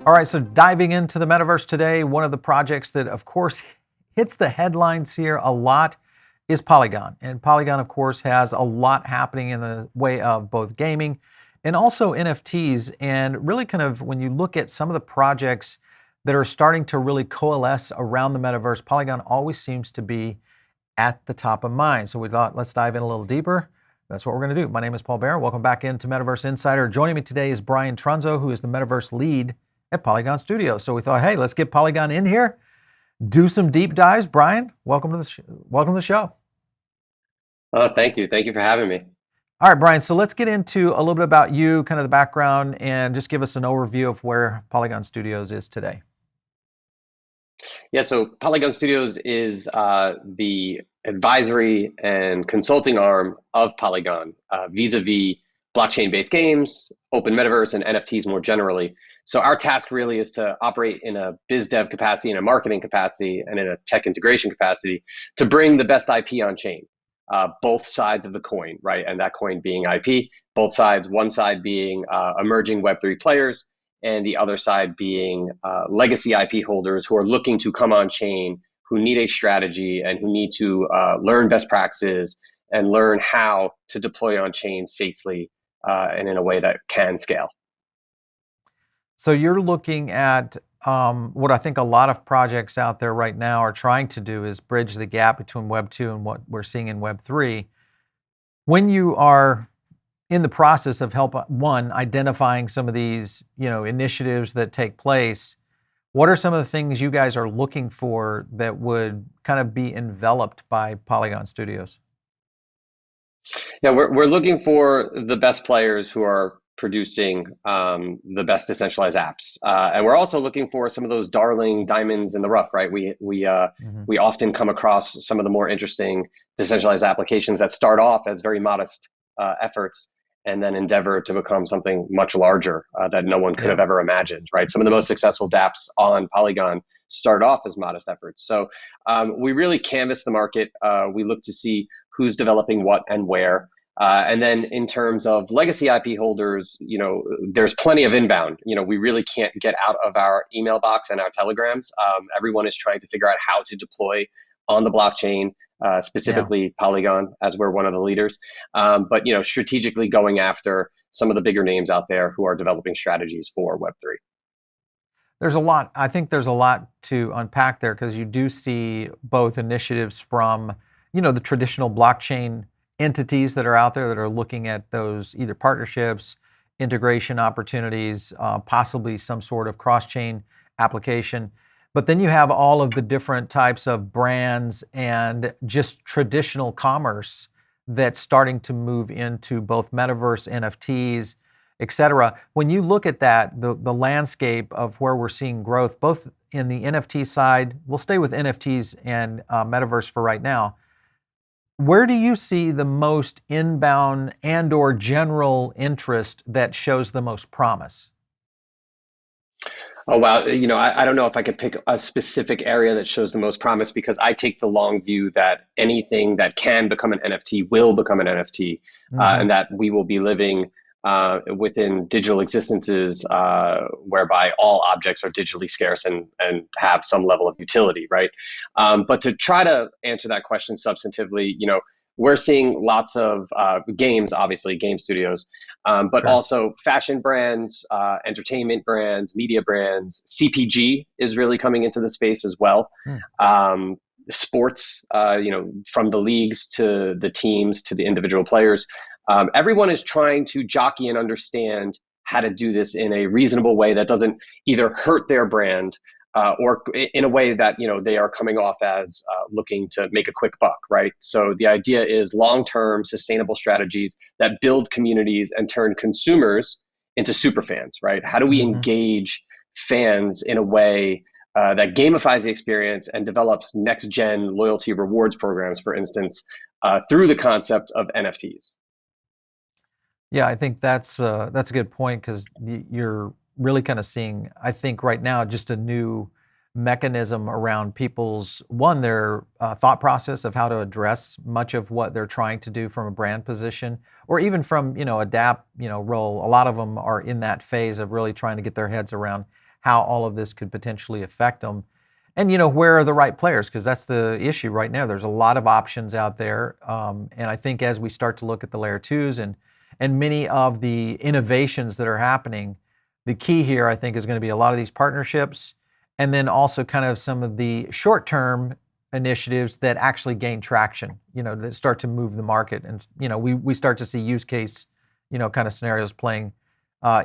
All right, so diving into the metaverse today, one of the projects that, of course, hits the headlines here a lot is Polygon. And Polygon, of course, has a lot happening in the way of both gaming and also NFTs. And really kind of when you look at some of the projects that are starting to really coalesce around the metaverse, Polygon always seems to be at the top of mind. So we thought, let's dive in a little deeper. That's what we're going to do. My name is Paul Barron. Welcome back into Metaverse Insider. Joining me today is Brian Trunzo, who is the Metaverse lead at Polygon Studios. So we thought, hey, let's get Polygon in here, do some deep dives. Brian, welcome to the show. Oh, thank you. Thank you for having me. All right, Brian, so let's get into a little bit about you, kind of the background, and just give us an overview of where Polygon Studios is today. Yeah, so Polygon Studios is the advisory and consulting arm of Polygon vis-a-vis blockchain-based games, open metaverse, and NFTs more generally. So our task really is to operate in a biz dev capacity, in a marketing capacity, and in a tech integration capacity to bring the best IP on chain, both sides of the coin, right? And that coin being IP, both sides, one side being emerging Web3 players, and the other side being legacy IP holders who are looking to come on chain, who need a strategy and who need to learn best practices and learn how to deploy on chain safely and in a way that can scale. So you're looking at what I think a lot of projects out there right now are trying to do is bridge the gap between Web 2 and what we're seeing in Web 3. When you are in the process of identifying some of these, initiatives that take place, what are some of the things you guys are looking for that would kind of be enveloped by Polygon Studios? Yeah, we're looking for the best players who are producing the best decentralized apps, and we're also looking for some of those darling diamonds in the rough. Right, we often come across some of the more interesting decentralized applications that start off as very modest efforts and then endeavor to become something much larger that no one could have ever imagined. Right, some of the most successful dApps on Polygon started off as modest efforts. So we really canvass the market. We look to see who's developing what and where. And then in terms of legacy IP holders, there's plenty of inbound. We really can't get out of our email box and our telegrams. Everyone is trying to figure out how to deploy on the blockchain, specifically Polygon, as we're one of the leaders. But strategically going after some of the bigger names out there who are developing strategies for Web3. There's a lot. I think there's a lot to unpack there because you do see both initiatives from, the traditional blockchain entities that are out there that are looking at those either partnerships, integration opportunities, possibly some sort of cross-chain application. But then you have all of the different types of brands and just traditional commerce that's starting to move into both metaverse, NFTs, et cetera. When you look at that, the landscape of where we're seeing growth, both in the NFT side, we'll stay with NFTs and metaverse for right now. Where do you see the most inbound and or general interest that shows the most promise? Oh, wow. I don't know if I could pick a specific area that shows the most promise because I take the long view that anything that can become an NFT will become an NFT, and that we will be living within digital existences whereby all objects are digitally scarce and have some level of utility, right? But to try to answer that question substantively, we're seeing lots of games, obviously, game studios, but also fashion brands, entertainment brands, media brands. CPG is really coming into the space as well. Sports, from the leagues to the teams to the individual players. Everyone is trying to jockey and understand how to do this in a reasonable way that doesn't either hurt their brand or in a way that they are coming off as looking to make a quick buck, right? So the idea is long-term sustainable strategies that build communities and turn consumers into super fans, right? How do we engage fans in a way that gamifies the experience and develops next-gen loyalty rewards programs, for instance, through the concept of NFTs? Yeah, I think that's a good point because you're really kind of seeing, I think right now, just a new mechanism around their thought process of how to address much of what they're trying to do from a brand position, or even from, a DApp, role. A lot of them are in that phase of really trying to get their heads around how all of this could potentially affect them. And where are the right players? Because that's the issue right now. There's a lot of options out there, and I think as we start to look at the layer twos and many of the innovations that are happening, the key here I think is going to be a lot of these partnerships, and then also kind of some of the short-term initiatives that actually gain traction. That start to move the market, and we start to see use case, kind of scenarios playing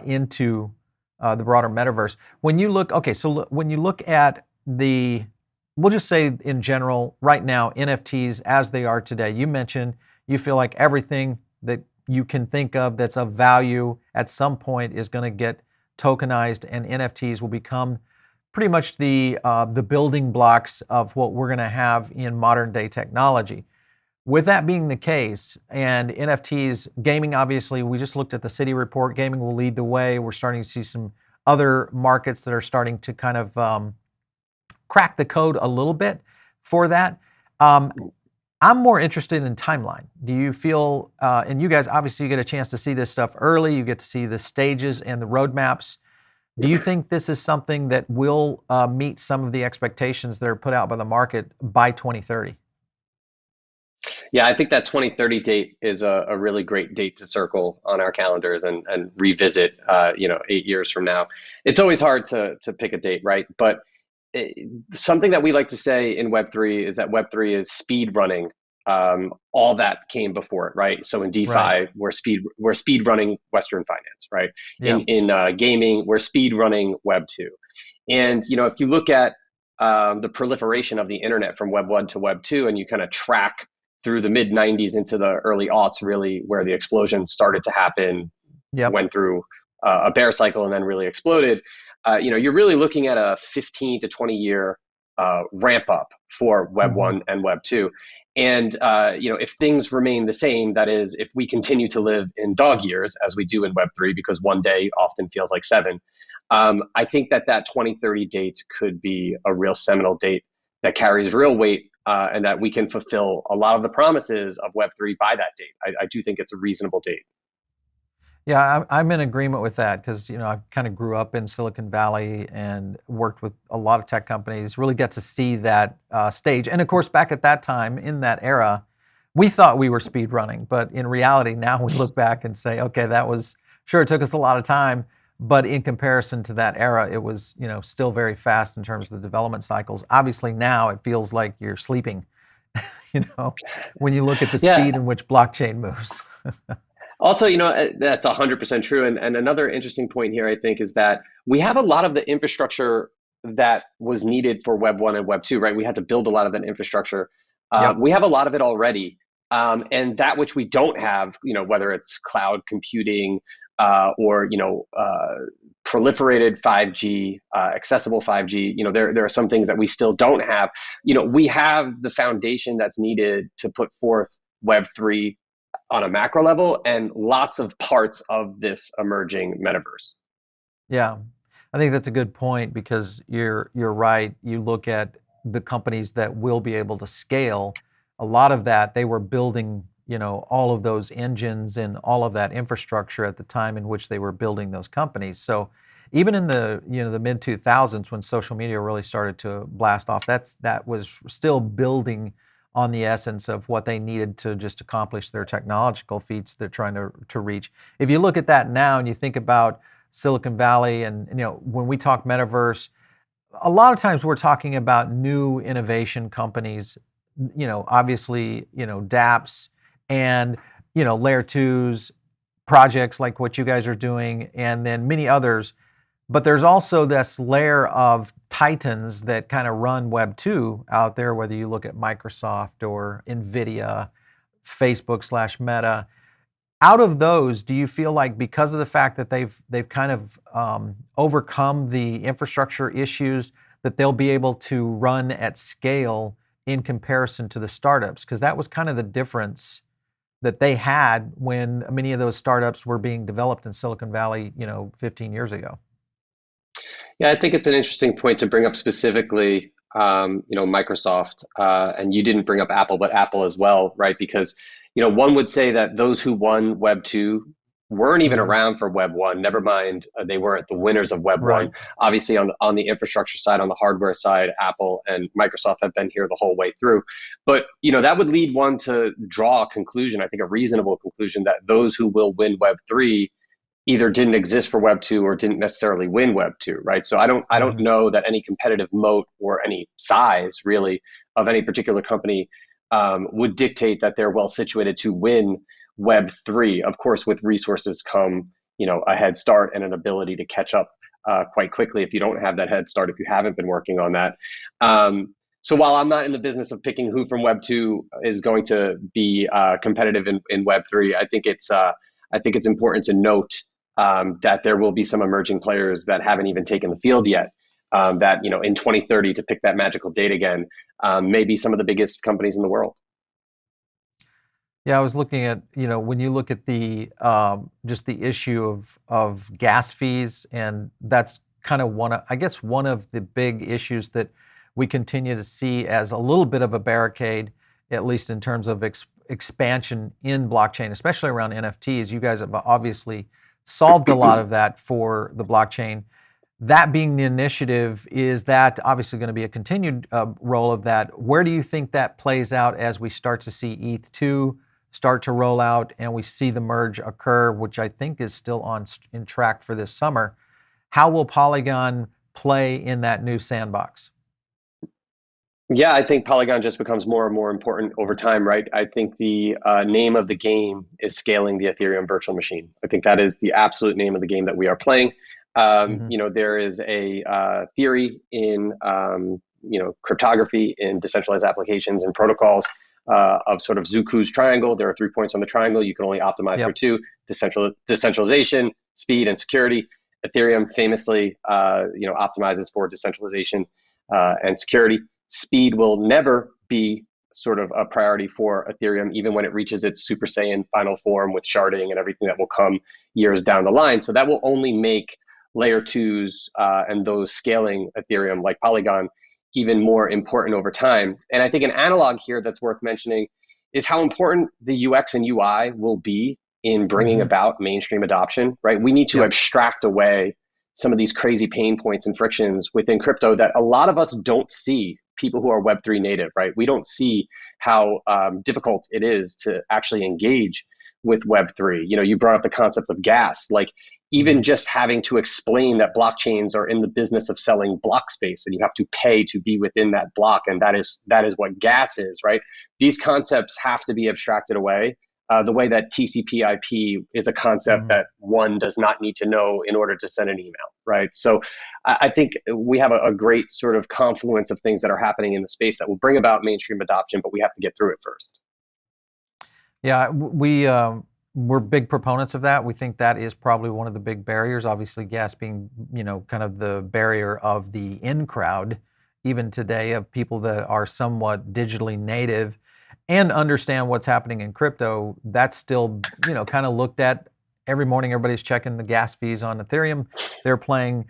into the broader metaverse. When you look, okay, so when you look at we'll just say in general, right now, NFTs as they are today, you mentioned you feel like everything that you can think of that's of value at some point is going to get tokenized, and NFTs will become pretty much the building blocks of what we're going to have in modern day technology. With that being the case, and NFTs, gaming, obviously, we just looked at the City report, gaming will lead the way. We're starting to see some other markets that are starting to kind of crack the code a little bit for that. I'm more interested in timeline. Do you feel, and you guys obviously you get a chance to see this stuff early, you get to see the stages and the roadmaps. Do you think this is something that will meet some of the expectations that are put out by the market by 2030? Yeah, I think that 2030 date is a really great date to circle on our calendars and revisit, 8 years from now. It's always hard to pick a date, right? But something that we like to say in Web3 is that Web3 is speed running all that came before it, right? So in DeFi, Right. we're speed running Western finance, right? Yeah. In gaming, we're speed running Web2. And if you look at the proliferation of the internet from Web1 to Web2, and you kind of track through the mid 90s into the early aughts, really where the explosion started to happen, Yep. went through a bear cycle and then really exploded. You're really looking at a 15 to 20 year ramp up for Web Mhm. 1 and Web 2. And if things remain the same, that is, if we continue to live in dog years as we do in Web 3, because one day often feels like seven, I think that 2030 date could be a real seminal date that carries real weight, and that we can fulfill a lot of the promises of Web 3 by that date. I do think it's a reasonable date. Yeah, I'm in agreement with that because I kind of grew up in Silicon Valley and worked with a lot of tech companies. Really get to see that stage, and of course, back at that time in that era, we thought we were speed running, but in reality, now we look back and say, okay, that was sure it took us a lot of time, but in comparison to that era, it was still very fast in terms of the development cycles. Obviously, now it feels like you're sleeping. you know, when you look at the Yeah. speed in which blockchain moves. Also, that's 100% true. And another interesting point here, I think, is that we have a lot of the infrastructure that was needed for Web 1 and Web 2, right? We had to build a lot of that infrastructure. Yep. We have a lot of it already. And that which we don't have, whether it's cloud computing or, proliferated 5G, accessible 5G, there are some things that we still don't have. We have the foundation that's needed to put forth Web 3 on a macro level and lots of parts of this emerging metaverse. Yeah, I think that's a good point because you're right. You look at the companies that will be able to scale. A lot of that they were building, all of those engines and all of that infrastructure at the time in which they were building those companies. So even in the the mid 2000s when social media really started to blast off, that was still building on the essence of what they needed to just accomplish their technological feats they're trying to reach. If you look at that now and you think about Silicon Valley and when we talk metaverse, a lot of times we're talking about new innovation companies, obviously, dApps and, layer twos, projects like what you guys are doing, and then many others. But there's also this layer of titans that kind of run Web 2 out there, whether you look at Microsoft or NVIDIA, Facebook slash Meta. Out of those, do you feel like because of the fact that they've kind of overcome the infrastructure issues, that they'll be able to run at scale in comparison to the startups? Because that was kind of the difference that they had when many of those startups were being developed in Silicon Valley, 15 years ago. Yeah, I think it's an interesting point to bring up specifically, Microsoft, and you didn't bring up Apple, but Apple as well, right? Because, one would say that those who won Web 2 weren't even Mhm. around for Web 1. Never mind, they weren't the winners of Web 1. Right. Obviously, on the infrastructure side, on the hardware side, Apple and Microsoft have been here the whole way through. But that would lead one to draw a conclusion, I think a reasonable conclusion, that those who will win Web 3 either didn't exist for Web 2 or didn't necessarily win Web 2, right? So I don't Mhm. know that any competitive moat or any size really of any particular company would dictate that they're well situated to win Web 3. Of course, with resources come a head start and an ability to catch up quite quickly if you don't have that head start, if you haven't been working on that. So while I'm not in the business of picking who from Web 2 is going to be competitive in Web 3, I think it's important to note that there will be some emerging players that haven't even taken the field yet. That in 2030, to pick that magical date again, may be some of the biggest companies in the world. Yeah, I was looking at, when you look at the just the issue of gas fees, and that's kind of one of the big issues that we continue to see as a little bit of a barricade, at least in terms of expansion in blockchain, especially around NFTs. You guys have obviously solved a lot of that for the blockchain. That being the initiative, is that obviously going to be a continued role of that? Where do you think that plays out as we start to see ETH2 start to roll out and we see the merge occur, which I think is still in track for this summer? How will Polygon play in that new sandbox? Yeah, I think Polygon just becomes more and more important over time, right? I think the name of the game is scaling the Ethereum virtual machine. I think that is the absolute name of the game that we are playing. Hmm. There is a theory in cryptography, in decentralized applications and protocols of sort of Zuku's triangle. There are 3 points on the triangle. You can only optimize for Yep. two: decentralization, speed, and security. Ethereum famously, optimizes for decentralization and security. Speed will never be sort of a priority for Ethereum, even when it reaches its Super Saiyan final form with sharding and everything that will come years down the line. So that will only make layer twos and those scaling Ethereum like Polygon even more important over time. And I think an analog here that's worth mentioning is how important the UX and UI will be in bringing Hmm. about mainstream adoption, right? We need to Yep. abstract away some of these crazy pain points and frictions within crypto that a lot of us don't see. People who are Web3 native, right? We don't see how difficult it is to actually engage with Web3. You brought up the concept of gas. Like, even Hmm. just having to explain that blockchains are in the business of selling block space and you have to pay to be within that block, and that is what gas is, right? These concepts have to be abstracted away, the way that TCP/IP is a concept Hmm. that one does not need to know in order to send an email, right? So I think we have a great sort of confluence of things that are happening in the space that will bring about mainstream adoption, but we have to get through it first. Yeah, we're big proponents of that. We think that is probably one of the big barriers. Obviously, gas being, kind of the barrier of the in crowd, even today, of people that are somewhat digitally native and understand what's happening in crypto. That's still, kind of looked at every morning. Everybody's checking the gas fees on Ethereum. They're playing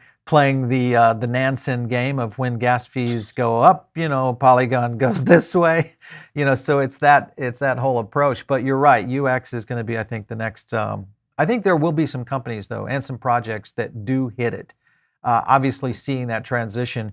the Nansen game of when gas fees go up, Polygon goes this way. So it's that whole approach. But you're right, UX is going to be, I think, the next. I think there will be some companies though, and some projects that do hit it. Obviously, seeing that transition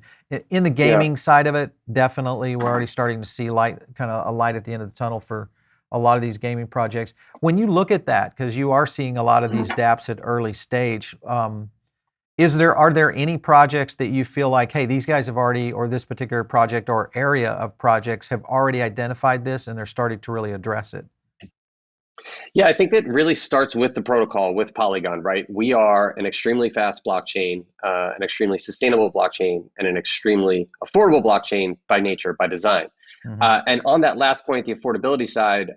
in the Yeah. gaming side of it, definitely, we're already starting to see kind of a light at the end of the tunnel for a lot of these gaming projects. When you look at that, because you are seeing a lot of these dApps at early stage. Are there any projects that you feel like, hey, these guys have already, or this particular project or area of projects have already identified this and they're starting to really address it? Yeah, I think it really starts with the protocol, with Polygon, right? We are an extremely fast blockchain, an extremely sustainable blockchain, and an extremely affordable blockchain by nature, by design. Hmm. And on that last point, the affordability side,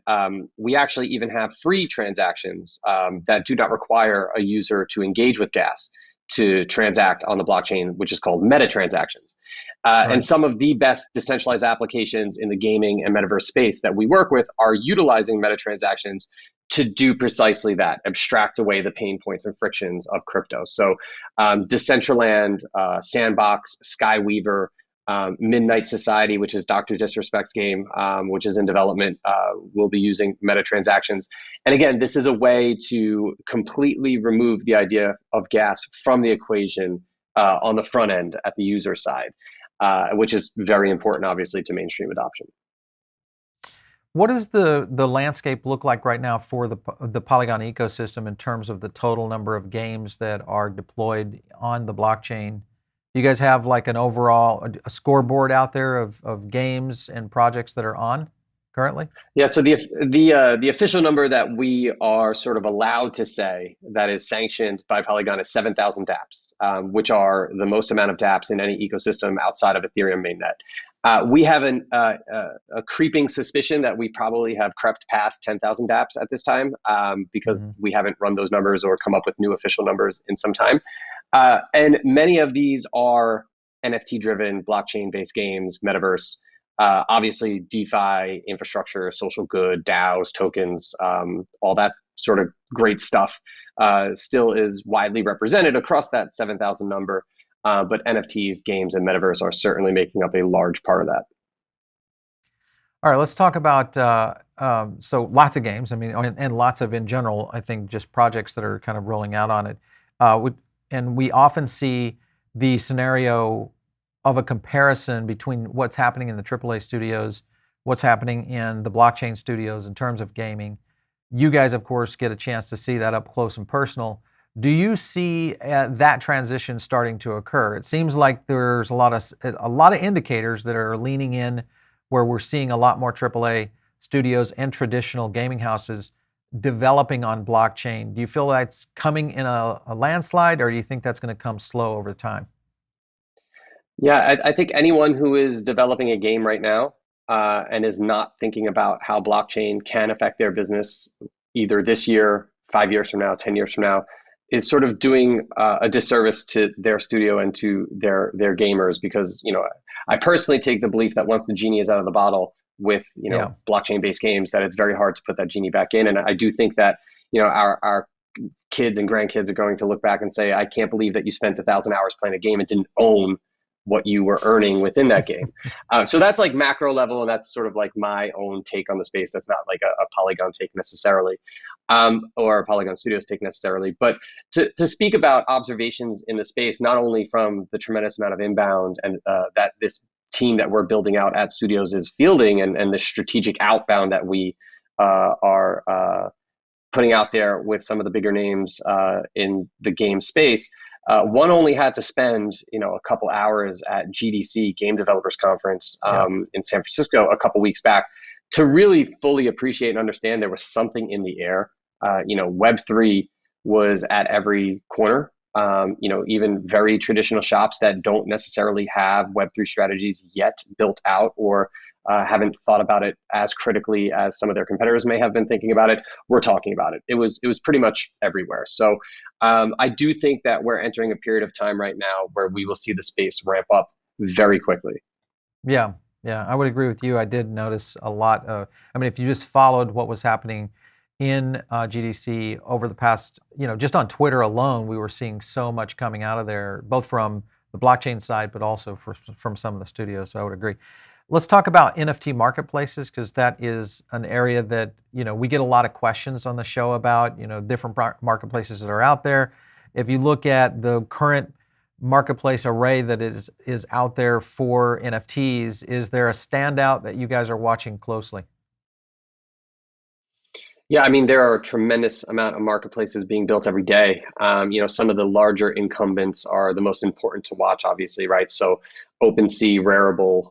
we actually even have free transactions that do not require a user to engage with gas to transact on the blockchain, which is called meta transactions. And Right. some of the best decentralized applications in the gaming and metaverse space that we work with are utilizing meta transactions to do precisely that: abstract away the pain points and frictions of crypto. So Decentraland, Sandbox, Skyweaver, Midnight Society, which is Dr. Disrespect's game, which is in development, will be using meta transactions. And again, this is a way to completely remove the idea of gas from the equation on the front end at the user side, which is very important, obviously, to mainstream adoption. What does the landscape look like right now for the Polygon ecosystem in terms of the total number of games that are deployed on the blockchain? Do you guys have like an overall a scoreboard out there of games and projects that are on currently? Yeah, so the official number that we are sort of allowed to say that is sanctioned by Polygon is 7,000 dApps, which are the most amount of dApps in any ecosystem outside of Ethereum mainnet. We have a creeping suspicion that we probably have crept past 10,000 dApps at this time, because we haven't run those numbers or come up with new official numbers in some time. And many of these are NFT-driven, blockchain-based games, Metaverse. Obviously, DeFi, infrastructure, social good, DAOs, tokens, all that sort of great stuff still is widely represented across that 7,000 number. But NFTs, games, and Metaverse are certainly making up a large part of that. All right, let's talk about so lots of games. I mean, and lots of in general. I think just projects that are kind of rolling out on it. And we often see the scenario of a comparison between what's happening in the AAA studios, what's happening in the blockchain studios in terms of gaming. You guys, of course, get a chance to see that up close and personal. Do you see that transition starting to occur? It seems like there's a lot of indicators that are leaning in, where we're seeing a lot more AAA studios and traditional gaming houses developing on blockchain. Do you feel that's coming in a landslide, or do you think that's going to come slow over time? Yeah, I think anyone who is developing a game right now and is not thinking about how blockchain can affect their business either this year, 5 years from now, 10 years from now, is sort of doing a disservice to their studio and to their gamers, because I personally take the belief that once the genie is out of the bottle with blockchain-based games, that it's very hard to put that genie back in. And I do think that our kids and grandkids are going to look back and say, I can't believe that you spent 1,000 hours playing a game and didn't own what you were earning within that game. So that's like macro level, and that's sort of like my own take on the space. That's not like a Polygon take necessarily, or a Polygon Studios take necessarily. But to speak about observations in the space, not only from the tremendous amount of inbound and that this team that we're building out at Studios is fielding, and the strategic outbound that we are putting out there with some of the bigger names in the game space. One only had to spend, a couple hours at GDC, Game Developers Conference, in San Francisco a couple weeks back, to really fully appreciate and understand there was something in the air. Web3 was at every corner. Even very traditional shops that don't necessarily have Web3 strategies yet built out, or haven't thought about it as critically as some of their competitors may have been thinking about it, we're talking about it. It was pretty much everywhere. So I do think that we're entering a period of time right now where we will see the space ramp up very quickly. Yeah, I would agree with you. I did notice a lot. If you just followed what was happening in GDC over the past, just on Twitter alone, we were seeing so much coming out of there, both from the blockchain side, but also from some of the studios. So I would agree. Let's talk about NFT marketplaces, because that is an area that we get a lot of questions on the show about. Different marketplaces that are out there. If you look at the current marketplace array that is out there for NFTs, is there a standout that you guys are watching closely? Yeah, there are a tremendous amount of marketplaces being built every day. Some of the larger incumbents are the most important to watch, obviously, right? So OpenSea, Rarible,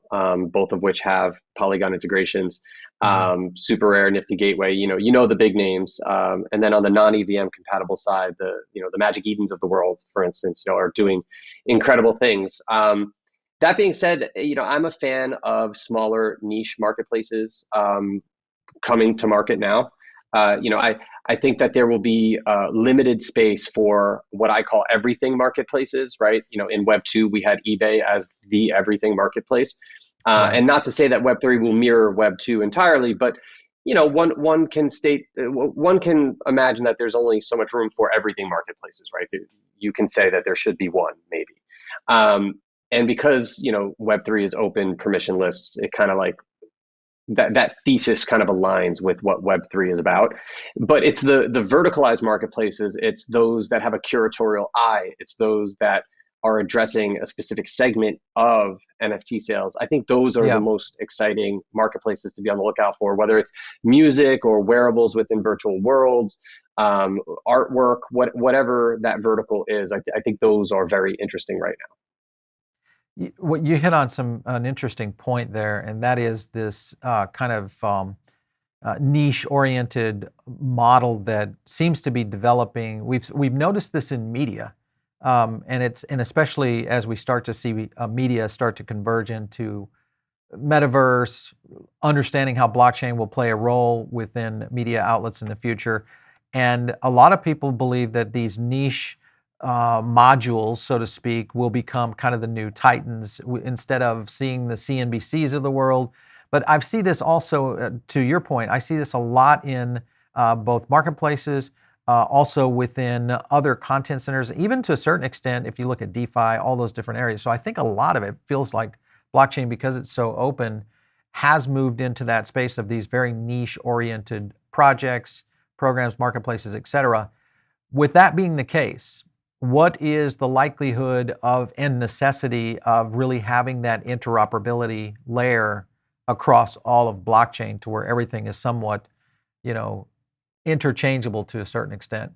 both of which have Polygon integrations, Super Rare, Nifty Gateway, the big names. And then on the non-EVM compatible side, the Magic Edens of the world, for instance, are doing incredible things. That being said, I'm a fan of smaller niche marketplaces coming to market now. I think that there will be limited space for what I call everything marketplaces, right? In Web 2, we had eBay as the everything marketplace. Right. And not to say that Web 3 will mirror Web 2 entirely, but one can imagine that there's only so much room for everything marketplaces, right? You can say that there should be one, maybe. And because, Web3 is open, permissionless, it kind of like that thesis kind of aligns with what Web3 is about. But it's the verticalized marketplaces. It's those that have a curatorial eye. It's those that are addressing a specific segment of NFT sales. I think those are the Yeah. most exciting marketplaces to be on the lookout for, whether it's music or wearables within virtual worlds, artwork, whatever that vertical is. I think those are very interesting right now. What you hit on an interesting point there, and that is this kind of niche-oriented model that seems to be developing. We've noticed this in media, and especially as we start to see media start to converge into metaverse, understanding how blockchain will play a role within media outlets in the future. And a lot of people believe that these niche modules, so to speak, will become kind of the new titans instead of seeing the CNBCs of the world. But I see this also, to your point, I see this a lot in both marketplaces, also within other content centers, even to a certain extent, if you look at DeFi, all those different areas. So I think a lot of it feels like blockchain, because it's so open, has moved into that space of these very niche-oriented projects, programs, marketplaces, et cetera. With that being the case, what is the likelihood of and necessity of really having that interoperability layer across all of blockchain to where everything is somewhat, you know, interchangeable to a certain extent?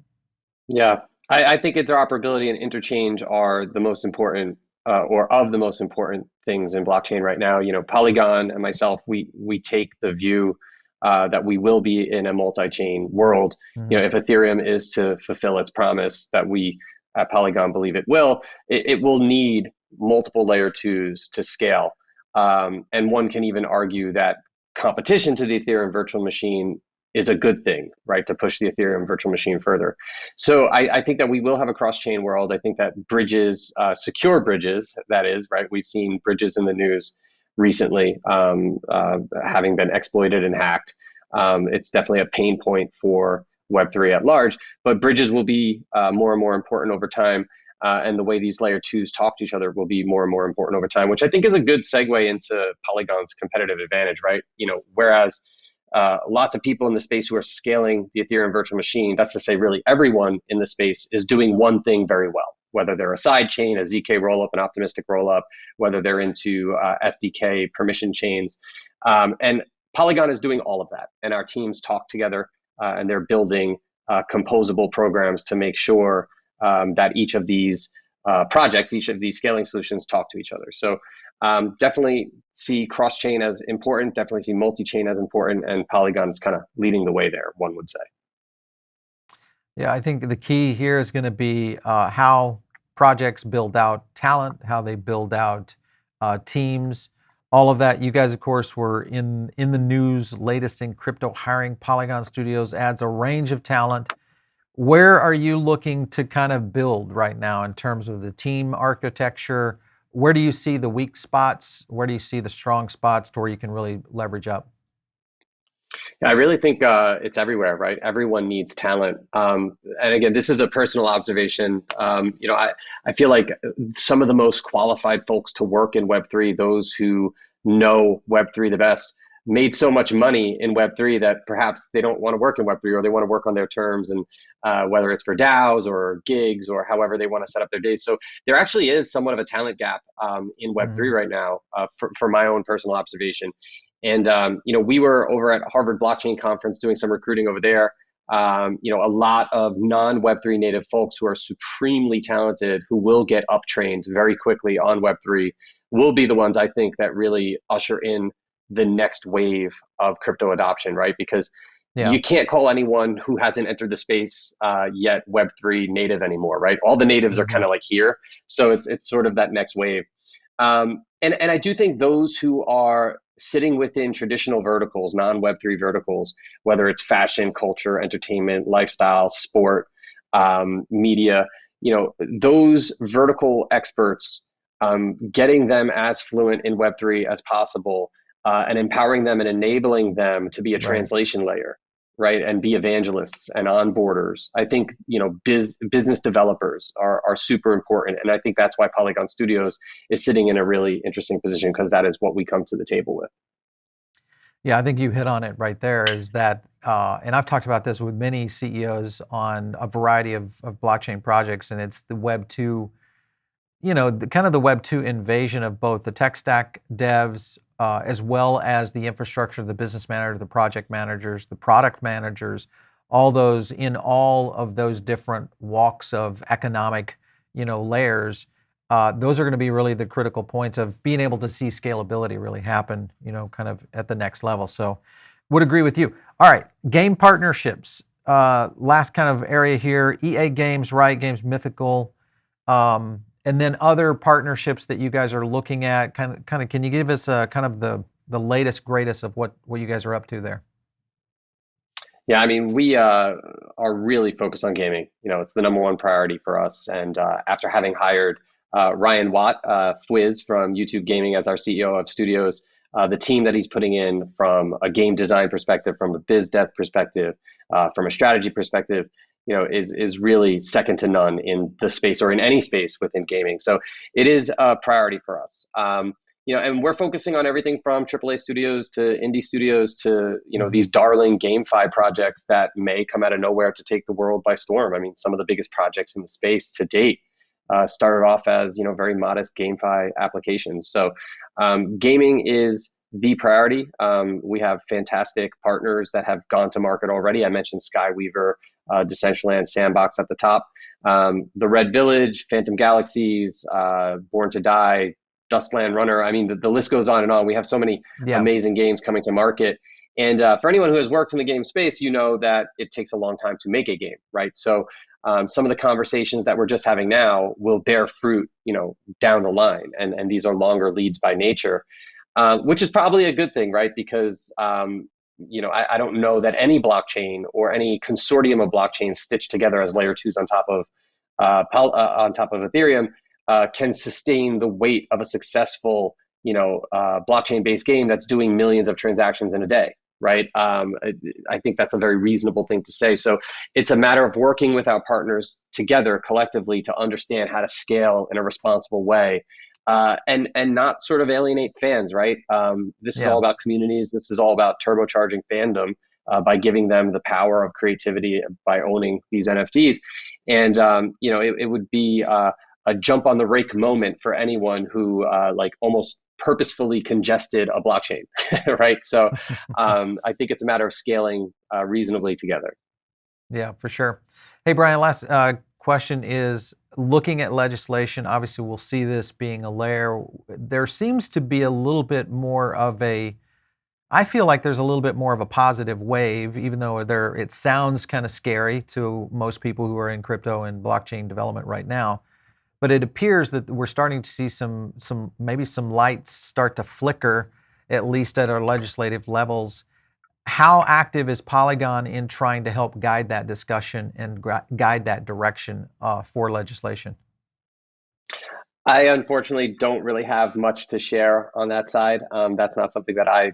Yeah, I think interoperability and interchange are the most important, or of the most important things in blockchain right now. Polygon and myself, we take the view that we will be in a multi-chain world. Mhm. If Ethereum is to fulfill its promise that we at Polygon believe it will need multiple layer twos to scale. And one can even argue that competition to the Ethereum virtual machine is a good thing, right? To push the Ethereum virtual machine further. So I think that we will have a cross-chain world. I think that bridges, secure bridges, that is, right? We've seen bridges in the news recently having been exploited and hacked. It's definitely a pain point for Web3 at large, but bridges will be more and more important over time. And the way these layer twos talk to each other will be more and more important over time, which I think is a good segue into Polygon's competitive advantage, right? Whereas lots of people in the space who are scaling the Ethereum virtual machine, that's to say really everyone in the space is doing one thing very well, whether they're a side chain, a ZK rollup, an optimistic rollup, whether they're into SDK permission chains. And Polygon is doing all of that. And our teams talk together and they're building composable programs to make sure that each of these projects, each of these scaling solutions talk to each other. So definitely see cross-chain as important, definitely see multi-chain as important, and Polygon is kind of leading the way there, one would say. Yeah, I think the key here is going to be how projects build out talent, how they build out teams, all of that. You guys, of course, were in the news, latest in crypto hiring. Polygon Studios adds a range of talent. Where are you looking to kind of build right now in terms of the team architecture? Where do you see the weak spots? Where do you see the strong spots to where you can really leverage up? Yeah, I really think it's everywhere, right? Everyone needs talent. And again, this is a personal observation. I feel like some of the most qualified folks to work in Web3, those who know Web3 the best, made so much money in Web3 that perhaps they don't want to work in Web3 or they want to work on their terms, and whether it's for DAOs or gigs or however they want to set up their days. So there actually is somewhat of a talent gap in Web3 Mhm. right now for my own personal observation. And we were over at Harvard Blockchain Conference doing some recruiting over there. A lot of non-Web3 native folks who are supremely talented, who will get uptrained very quickly on Web3, will be the ones I think that really usher in the next wave of crypto adoption, right? Because Yeah. you can't call anyone who hasn't entered the space yet Web3 native anymore, right? All the natives are kind Mhm. of like here, so it's sort of that next wave. And I do think those who are sitting within traditional verticals, non-Web3 verticals, whether it's fashion, culture, entertainment, lifestyle, sport, media, those vertical experts, getting them as fluent in Web3 as possible, and empowering them and enabling them to be a Right. translation layer. right, and be evangelists and onboarders. I think business developers are super important, and I think that's why Polygon Studios is sitting in a really interesting position, because that is what we come to the table with. Yeah, I think you hit on it right there, is that, and I've talked about this with many CEOs on a variety of blockchain projects, and it's the Web 2, kind of the Web 2 invasion of both the tech stack devs, as well as the infrastructure, the business manager, the project managers, the product managers, all those in all of those different walks of economic, layers. Those are going to be really the critical points of being able to see scalability really happen, kind of at the next level. So would agree with you. All right, game partnerships. Last kind of area here, EA Games, Riot Games, Mythical, and then other partnerships that you guys are looking at. Kind of, can you give us kind of the latest, greatest of what you guys are up to there? Yeah, I mean, we are really focused on gaming. It's the number one priority for us. And after having hired Ryan Watt, Fwiz from YouTube Gaming as our CEO of studios, the team that he's putting in from a game design perspective, from a biz dev perspective, from a strategy perspective, is really second to none in the space or in any space within gaming. So it is a priority for us. And we're focusing on everything from AAA studios to indie studios to, these darling GameFi projects that may come out of nowhere to take the world by storm. I mean, some of the biggest projects in the space to date started off as, very modest GameFi applications. So gaming is the priority. We have fantastic partners that have gone to market already. I mentioned Skyweaver, Decentraland, Sandbox at the top. The Red Village, Phantom Galaxies, Born to Die, Dustland Runner. I mean, the list goes on and on. We have so many amazing games coming to market. And for anyone who has worked in the game space, you know that it takes a long time to make a game, right? So some of the conversations that we're just having now will bear fruit, down the line. And these are longer leads by nature, which is probably a good thing, right? Because, I don't know that any blockchain or any consortium of blockchains stitched together as layer twos on top of Ethereum can sustain the weight of a successful, blockchain-based game that's doing millions of transactions in a day, right? I think that's a very reasonable thing to say. So it's a matter of working with our partners together collectively to understand how to scale in a responsible way, and not sort of alienate fans, right? This is all about communities. This is all about turbocharging fandom by giving them the power of creativity by owning these NFTs. And it would be a jump on the rake moment for anyone who almost purposefully congested a blockchain, right? So I think it's a matter of scaling reasonably together. Yeah, for sure. Hey, Brian, last question is, looking at legislation, obviously we'll see this being a layer. There seems to be a little bit more of I feel like there's a little bit more of a positive wave, even though it sounds kind of scary to most people who are in crypto and blockchain development right now. But it appears that we're starting to see maybe some lights start to flicker, at least at our legislative levels. How active is Polygon in trying to help guide that discussion and guide that direction for legislation? I unfortunately don't really have much to share on that side. That's not something that I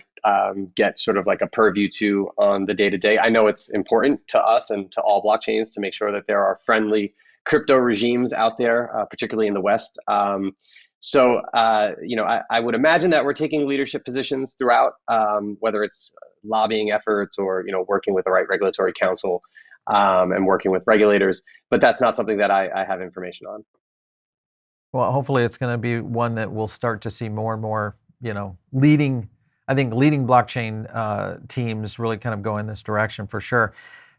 get sort of like a purview to on the day to day. I know it's important to us and to all blockchains to make sure that there are friendly crypto regimes out there, particularly in the West. So I would imagine that we're taking leadership positions throughout, whether it's lobbying efforts or, working with the right regulatory council and working with regulators. But that's not something that I have information on. Well, hopefully it's going to be one that we'll start to see more and more, leading blockchain teams really kind of go in this direction for sure.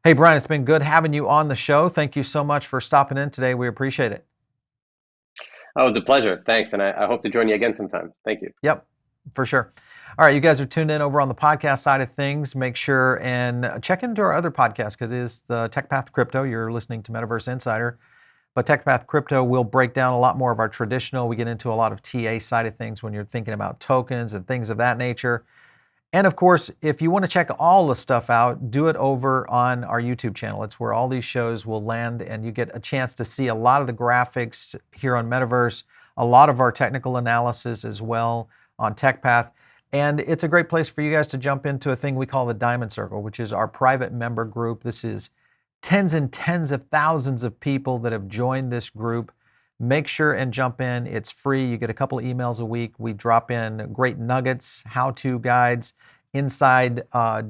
Hey, Brian, it's been good having you on the show. Thank you so much for stopping in today. We appreciate it. Oh, it was a pleasure. Thanks. And I hope to join you again sometime. Thank you. Yep, for sure. All right, you guys are tuned in over on the podcast side of things. Make sure and check into our other podcast, because it is the Tech Path Crypto. You're listening to Metaverse Insider. But Tech Path Crypto will break down a lot more of our traditional. We get into a lot of TA side of things when you're thinking about tokens and things of that nature. And of course, if you want to check all the stuff out, do it over on our YouTube channel. It's where all these shows will land, and you get a chance to see a lot of the graphics here on Metaverse, a lot of our technical analysis as well on TechPath. And it's a great place for you guys to jump into a thing we call the Diamond Circle, which is our private member group. This is tens and tens of thousands of people that have joined this group. Make sure and jump in. It's free. You get a couple of emails a week. We drop in great nuggets, how-to guides, inside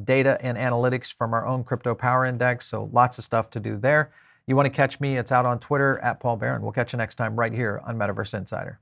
data and analytics from our own Crypto Power Index. So lots of stuff to do there. You want to catch me? It's out on Twitter at Paul Barron. We'll catch you next time right here on Metaverse Insider.